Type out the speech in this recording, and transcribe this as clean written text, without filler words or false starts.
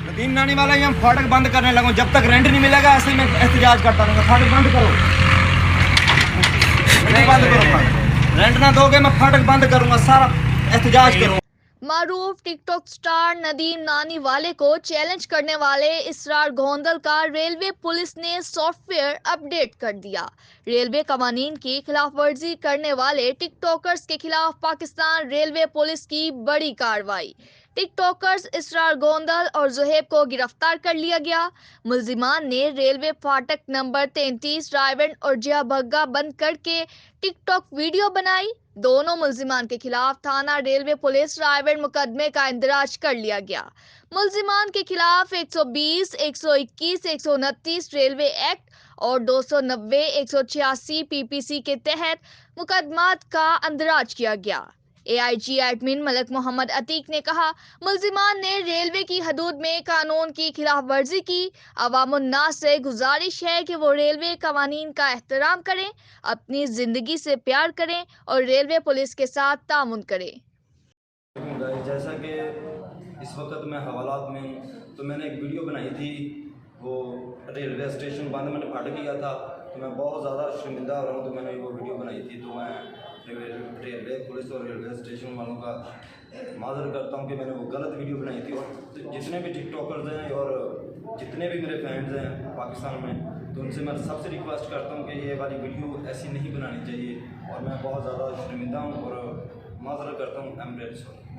नदीम नानी वाला ही हम फाटक बंद करने लगा, जब तक रेंट नहीं मिलेगा ऐसे ही मैं एहतजाज करता रहूँगा। फाटक बंद करो, नहीं बंद करो फाटक, रेंट ना दोगे मैं फाटक बंद करूँगा, सारा एहतजाज करूँगा। मारूफ टिकटॉक स्टार नदीम नानी वाले को चैलेंज करने वाले इसरार गोंदल का रेलवे पुलिस ने सॉफ्टवेयर अपडेट कर दिया। रेलवे कवानीन की खिलाफ वर्जी करने वाले टिकटॉकर्स के खिलाफ पाकिस्तान रेलवे पुलिस की बड़ी कार्रवाई। टिकटॉकर्स इसरार गोंदल और जुहेब को गिरफ्तार कर लिया गया। मुल्जिमान ने रेलवे फाटक नंबर 33 रायवंड और जिया भग्गा बंद करके टिकटॉक वीडियो बनाई। दोनों मुल्जिमान के खिलाफ थाना रेलवे पुलिस रायवंड मुकदमे का इंदराज कर लिया गया। मुल्जिमान के खिलाफ 120, 121, 129 रेलवे एक्ट और 290, 186 पीपीसी के तहत मुकदमात का इंदराज किया गया। एआईजी एडमिन मलक मोहम्मद अतीक ने कहा, मुल्जिमान ने रेलवे की हदूद में कानून की खिलाफ वर्जी की। अवामुन्नास से गुजारिश है कि वो रेलवे कवानीन का एहतराम करें, अपनी जिंदगी से प्यार करें और रेलवे पुलिस के साथ तामुन करें। जैसा कि इस वक्त मैं हवालात में हूँ, तो मैंने एक वीडियो बनाई थी, वो रेलवे स्टेशन बंद मैंने फाटक किया था, तो मैं बहुत ज़्यादा शर्मिंदा हो रहा हूँ। तो मैंने वो वीडियो बनाई थी, तो मैं रेलवे पुलिस और रेलवे स्टेशन वालों का माजर करता हूँ कि मैंने वो गलत वीडियो बनाई थी। और तो जितने भी टिकटॉकर्स हैं और जितने भी मेरे फैंस हैं पाकिस्तान में, तो उनसे मैं सबसे रिक्वेस्ट करता हूँ कि ये वाली वीडियो ऐसी नहीं बनानी चाहिए। और मैं बहुत ज़्यादा शर्मिंदा हूँ और माजर करता हूँ। I am really sorry.